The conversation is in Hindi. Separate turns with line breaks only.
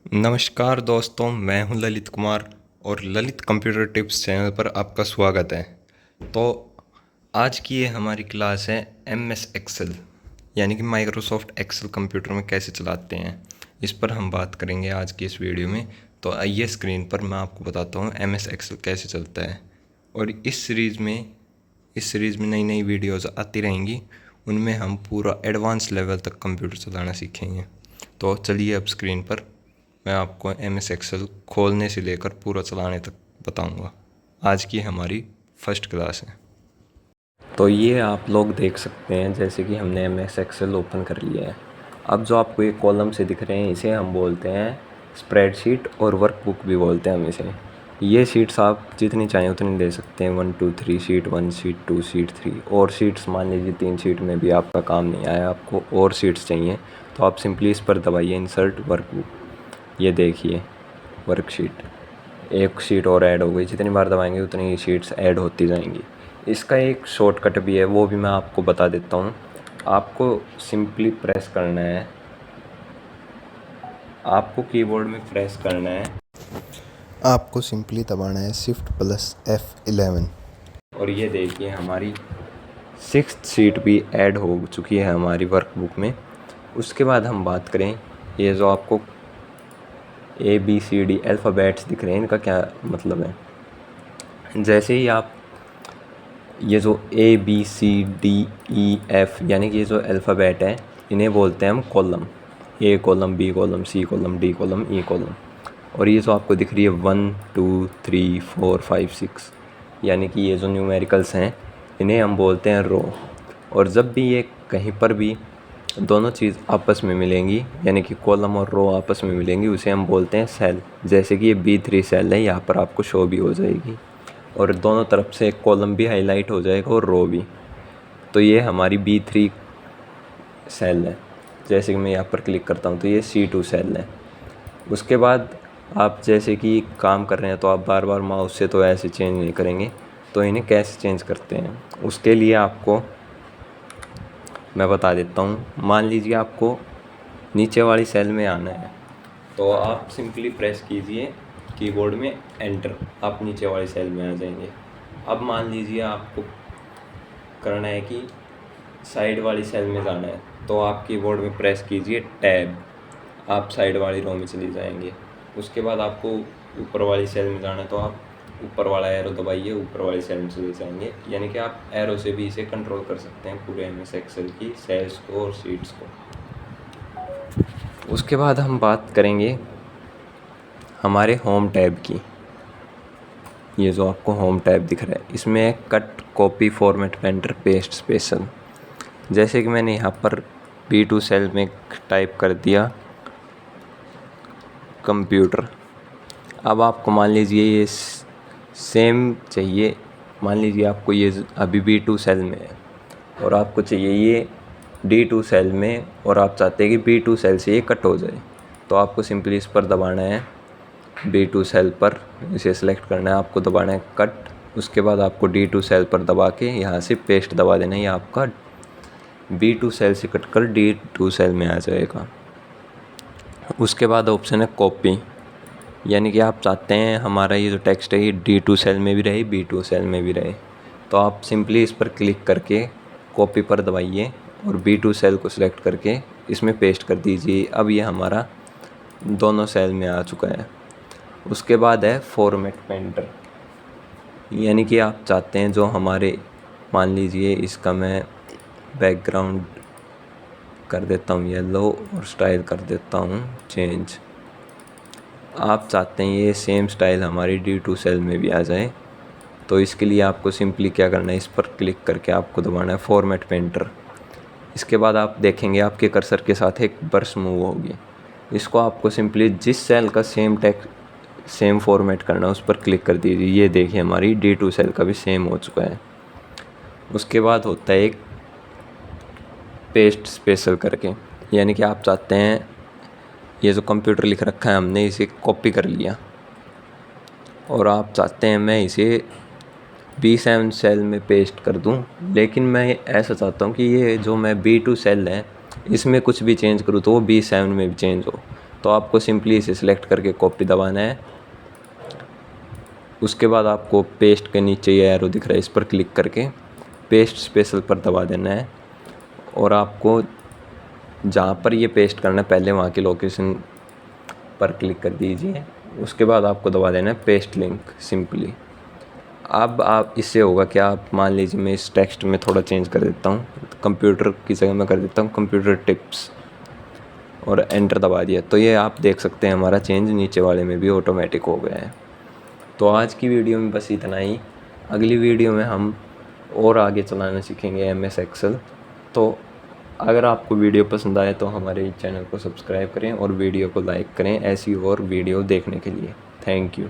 नमस्कार दोस्तों, मैं हूं ललित कुमार और ललित कंप्यूटर टिप्स चैनल पर आपका स्वागत है। तो आज की ये हमारी क्लास है MS एक्सेल, यानी कि माइक्रोसॉफ्ट एक्सेल कंप्यूटर में कैसे चलाते हैं, इस पर हम बात करेंगे आज की इस वीडियो में। तो आइए स्क्रीन पर मैं आपको बताता हूँ MS एक्सेल कैसे चलता है। और इस सीरीज़ में नई नई वीडियोज़ आती रहेंगी, उनमें हम पूरा एडवांस लेवल तक कंप्यूटर चलाना सीखेंगे। तो चलिए अब स्क्रीन पर मैं आपको MS एक्सेल खोलने से लेकर पूरा चलाने तक बताऊंगा। आज की हमारी फर्स्ट क्लास है। तो ये आप लोग देख सकते हैं जैसे कि हमने MS एक्सेल ओपन कर लिया है। अब जो आपको ये कॉलम से दिख रहे हैं इसे हम बोलते हैं स्प्रेडशीट और वर्कबुक भी बोलते हैं हम इसे। ये शीट्स आप जितनी चाहें उतनी दे सकते हैं, 1 2 3 शीट, 1 शीट 2 शीट 3। और शीट्स मान लीजिए 3 शीट में भी आपका काम नहीं आया, आपको और शीट्स चाहिए तो आप सिंपली इस पर दबाइए इंसर्ट वर्कबुक। ये देखिए वर्कशीट, एक शीट और ऐड हो गई। जितनी बार दबाएंगे उतनी ही शीट्स ऐड होती जाएंगी। इसका एक शॉर्टकट भी है, वो भी मैं आपको बता देता हूँ। आपको सिंपली प्रेस करना है, आपको कीबोर्ड में प्रेस करना है,
आपको सिंपली दबाना है Shift+F11।
और ये देखिए हमारी 6th शीट भी ऐड हो चुकी है हमारी वर्कबुक में। उसके बाद हम बात करें, ये जो आपको ABCD अल्फ़ाबेट्स दिख रहे हैं, इनका क्या मतलब है। जैसे ही आप ये जो ABCDEF यानी कि ये जो अल्फ़ाबेट है, इन्हें बोलते हैं हम column. A column, B column, C column, D column, E column. और ये जो आपको दिख रही है 1 2 3 4 5 6, यानी कि ये जो न्यूमेरिकल्स हैं इन्हें हम बोलते हैं रो। और जब भी ये कहीं पर भी दोनों चीज़ आपस में मिलेंगी, यानी कि कॉलम और रो आपस में मिलेंगी, उसे हम बोलते हैं सेल। जैसे कि ये B3 सेल है, यहाँ पर आपको शो भी हो जाएगी और दोनों तरफ से एक कॉलम भी हाईलाइट हो जाएगा और रो भी। तो ये हमारी B3 सेल है। जैसे कि मैं यहाँ पर क्लिक करता हूँ तो ये C2 सेल है। उसके बाद आप जैसे कि काम कर रहे हैं तो आप बार बार माउस से तो ऐसे चेंज नहीं करेंगे, तो इन्हें कैसे चेंज करते हैं उसके लिए आपको मैं बता देता हूँ। मान लीजिए आपको नीचे वाली सेल में आना है तो आप सिंपली प्रेस कीजिए कीबोर्ड में एंटर, आप नीचे वाली सेल में आ जाएंगे। अब मान लीजिए आपको करना है कि साइड वाली सेल में जाना है तो आप कीबोर्ड में प्रेस कीजिए टैब, आप साइड वाली रो में चले जाएंगे। उसके बाद आपको ऊपर वाली सेल में जाना है तो आप ऊपर वाला एरो दबाइए, ऊपर वाली सेल में चले जाएंगे। यानी कि आप एरो से भी इसे कंट्रोल कर सकते हैं पूरे MS एक्सेल की सेल्स को और शीट्स को। उसके बाद हम बात करेंगे हमारे होम टैब की। ये जो आपको होम टैब दिख रहा है इसमें है cut, copy, format, painter, paste, special. जैसे कि मैंने यहाँ पर B2 सेल में टाइप कर दिया कंप्यूटर। अब आपको मान लीजिए ये सेम चाहिए, मान लीजिए आपको ये अभी B2 सेल में है और आपको चाहिए ये D2 सेल में, और आप चाहते हैं कि B2 सेल से ये कट हो जाए, तो आपको सिंपली इस पर दबाना है B2 सेल पर, इसे सेलेक्ट करना है, आपको दबाना है कट। उसके बाद आपको D2 सेल पर दबा के यहाँ से पेस्ट दबा देना है, ये आपका B2 सेल से कट कर D2 सेल में आ जाएगा। उसके बाद ऑप्शन है कॉपी, यानी कि आप चाहते हैं हमारा ये जो टेक्स्ट है ये D2 सेल में भी रहे, B2 सेल में भी रहे, तो आप सिंपली इस पर क्लिक करके कॉपी पर दबाइए और B2 सेल को सिलेक्ट करके इसमें पेस्ट कर दीजिए। अब ये हमारा दोनों सेल में आ चुका है। उसके बाद है फॉर्मेट पेंटर, यानी कि आप चाहते हैं जो हमारे, मान लीजिए इसका मैं बैकग्राउंड कर देता हूँ येलो और स्टाइल कर देता हूँ चेंज। आप चाहते हैं ये सेम स्टाइल हमारी D2 सेल में भी आ जाए, तो इसके लिए आपको सिंपली क्या करना है, इस पर क्लिक करके आपको दबाना है फॉर्मेट पेंटर। इसके बाद आप देखेंगे आपके कर्सर के साथ एक बर्स मूव होगी। इसको आपको सिंपली जिस सेल का सेम टेक्स्ट सेम फॉर्मेट करना है उस पर क्लिक कर दीजिए। ये देखिए हमारी D2 सेल का भी सेम हो चुका है। उसके बाद होता है एक पेस्ट स्पेशल करके, यानी कि आप चाहते हैं ये जो कंप्यूटर लिख रखा है हमने इसे कॉपी कर लिया और आप चाहते हैं मैं इसे B7 सेल में पेस्ट कर दूं, लेकिन मैं ऐसा चाहता हूं कि ये जो मैं B2 सेल है इसमें कुछ भी चेंज करूं तो वो B7 में भी चेंज हो। तो आपको सिंपली इसे सिलेक्ट करके कॉपी दबाना है। उसके बाद आपको पेस्ट के नीचे ये एरो दिख रहा है, इस पर क्लिक करके पेस्ट स्पेशल पर दबा देना है। और आपको जहाँ पर ये पेस्ट करना है पहले वहाँ की लोकेशन पर क्लिक कर दीजिए। उसके बाद आपको दबा देना है पेस्ट लिंक सिंपली। अब आप इससे होगा क्या, आप मान लीजिए मैं इस टेक्स्ट में थोड़ा चेंज कर देता हूँ, कंप्यूटर की जगह मैं कर देता हूँ कंप्यूटर टिप्स और एंटर दबा दिया, तो ये आप देख सकते हैं हमारा चेंज नीचे वाले में भी ऑटोमेटिक हो गया है। तो आज की वीडियो में बस इतना ही। अगली वीडियो में हम और आगे चलाना सीखेंगे MS एक्सेल। तो अगर आपको वीडियो पसंद आए तो हमारे चैनल को सब्सक्राइब करें और वीडियो को लाइक करें ऐसी और वीडियो देखने के लिए। Thank you.